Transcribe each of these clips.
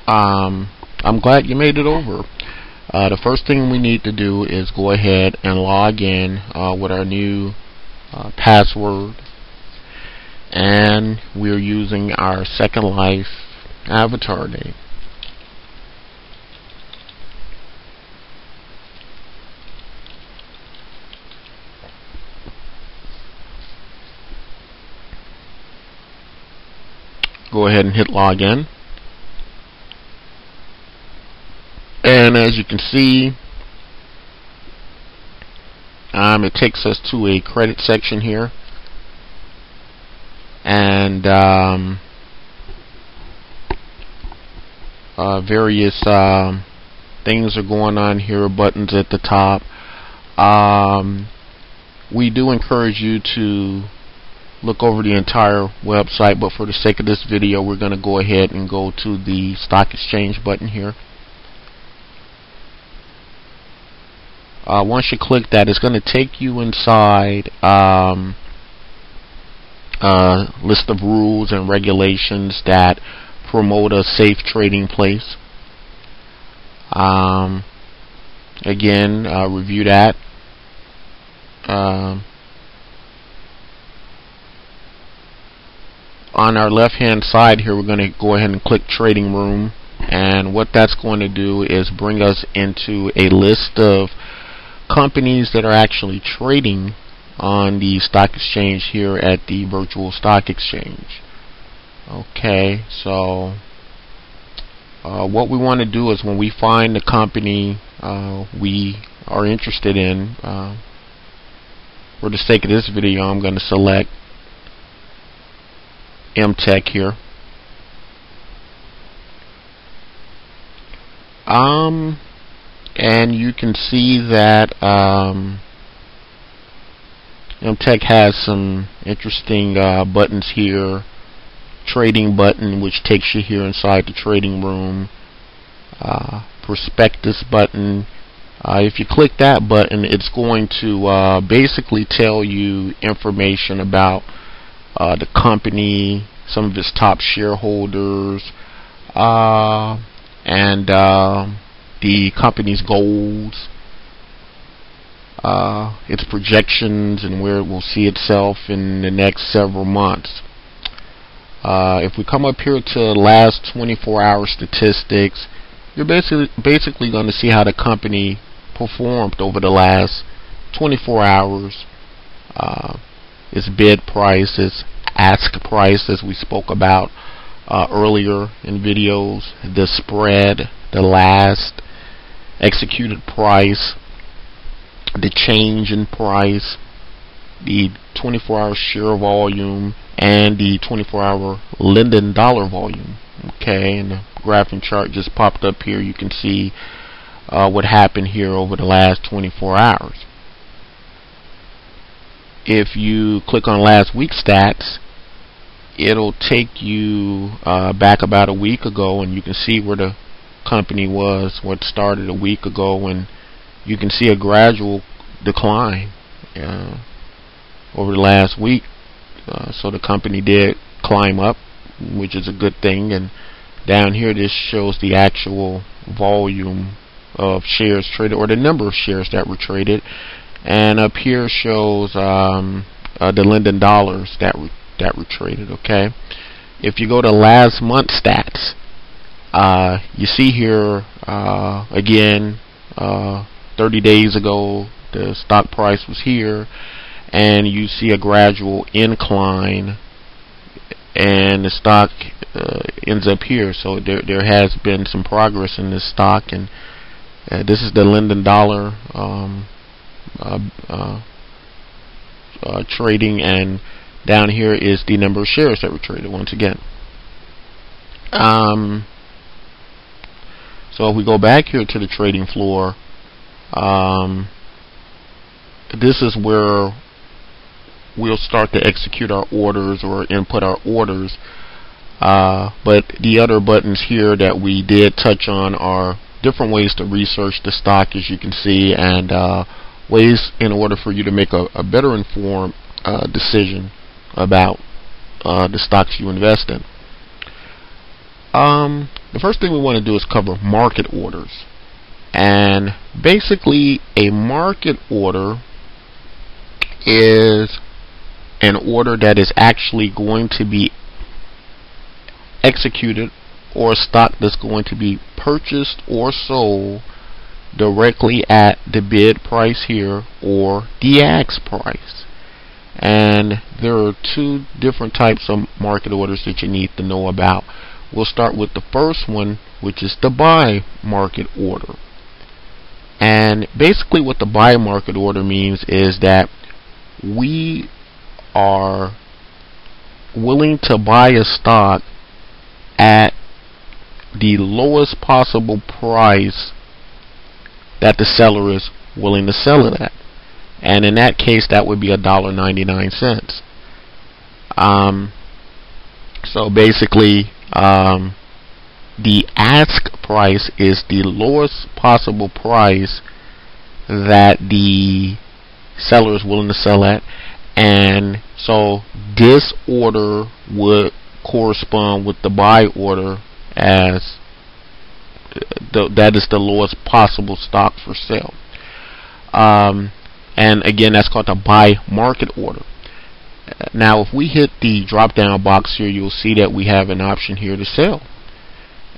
I'm glad you made it over. The first thing we need to do is go ahead and log in with our new password, and we're using our Second Life avatar name. Go ahead and hit login. And as you can see, it takes us to a credit section here, and various things are going on here, buttons at the top. We do encourage you to look over the entire website, but for the sake of this video, we're going to go ahead and go to the stock exchange button here. Once you click that, it's going to take you inside list of rules and regulations that promote a safe trading place. Again, review that. On our left hand side here, we're going to go ahead and click trading room, and what that's going to do is bring us into a list of companies that are actually trading on the stock exchange here at the virtual stock exchange. Okay, so what we want to do is, when we find the company we are interested in, for the sake of this video, I'm going to select vstex here. And you can see that vstex has some interesting buttons here. Trading button, which takes you here inside the trading room. Prospectus button. If you click that button, it's going to basically tell you information about the company, some of its top shareholders, and the company's goals, its projections, and where it will see itself in the next several months. If we come up here to last 24-hour statistics, you're basically going to see how the company performed over the last 24 hours. Its bid price, its ask price, as we spoke about earlier in videos, the spread, the last executed price, the change in price, the 24-hour share volume, and the 24-hour Linden dollar volume. Okay, and the graphing chart just popped up here. You can see what happened here over the last 24 hours. If you click on last week's stats, it'll take you back about a week ago, and you can see where the company was, what started a week ago, and you can see a gradual decline over the last week. So the company did climb up, which is a good thing. And down here, this shows the actual volume of shares traded, or the number of shares that were traded. And up here shows the Linden dollars that were traded. Okay, if you go to last month stats, you see here again, 30 days ago the stock price was here, and you see a gradual incline, and the stock ends up here. So there has been some progress in this stock, and this is the Linden dollar trading, and down here is the number of shares that were traded once again. So if we go back here to the trading floor, this is where we'll start to execute our orders or input our orders. But the other buttons here that we did touch on are different ways to research the stock, as you can see, and ways in order for you to make a better informed decision about the stocks you invest in. the first thing we want to do is cover market orders. And basically, a market order is an order that is actually going to be executed, or a stock that's going to be purchased or sold directly at the bid price here or the ask price. And there are two different types of market orders that you need to know about. We'll start with the first one, which is the buy market order. And basically what the buy market order means is that we are willing to buy a stock at the lowest possible price that the seller is willing to sell it at. And in that case, that would be $1.99. So basically, the ask price is the lowest possible price that the seller is willing to sell at, and so this order would correspond with the buy order as that is the lowest possible stock for sale. And again, that's called the buy market order. Now if we hit the drop down box here, you'll see that we have an option here to sell,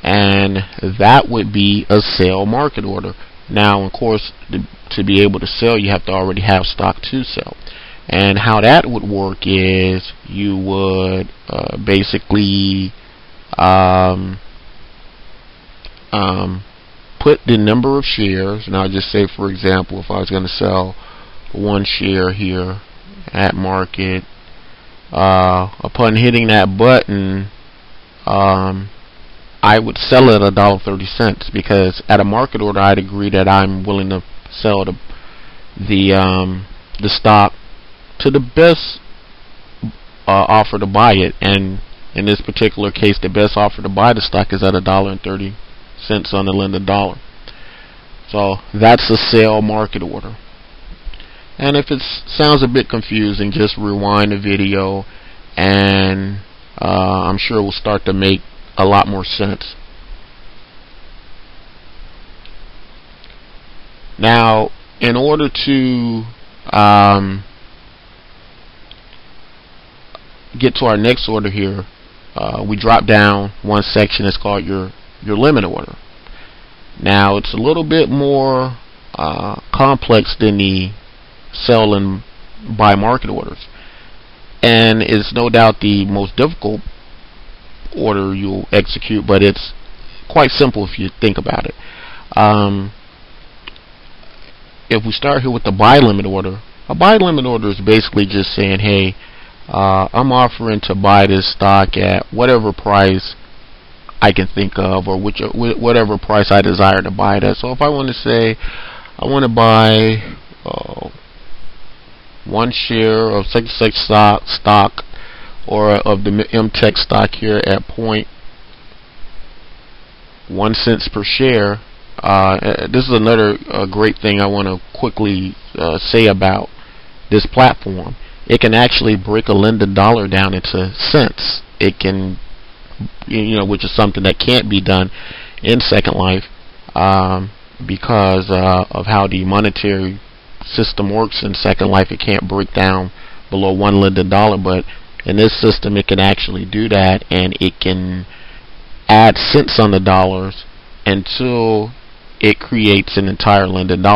and that would be a sell market order. Now of course, to be able to sell, you have to already have stock to sell. And how that would work is you would basically put the number of shares, and I'll just say, for example, if I was going to sell 1 share here at market, upon hitting that button, I would sell it at $1.30, because at a market order I'd agree that I'm willing to sell the stock to the best offer to buy it, and in this particular case the best offer to buy the stock is at $1.30 on the Linden dollar. So that's a sell market order. And if it sounds a bit confusing, just rewind the video and I'm sure it will start to make a lot more sense. Now in order to get to our next order here, we drop down one section. It's called your limit order. Now it's a little bit more complex than the sell and buy market orders, and it's no doubt the most difficult order you'll execute, but it's quite simple if you think about it. If we start here with the buy limit order, a buy limit order is basically just saying, hey, I'm offering to buy this stock at whatever price I can think of, or whatever price I desire to buy it at. So if I want to say I want to buy 1 share of such stock, or of the MTech stock here at 0.1 cents per share. This is another great thing I want to quickly say about this platform. It can actually break a Linden dollar down into cents. It can, which is something that can't be done in Second Life because of how the monetary system works in Second Life. It can't break down below 1 Linden dollar, but in this system it can actually do that, and it can add cents on the dollars until it creates an entire Linden dollar.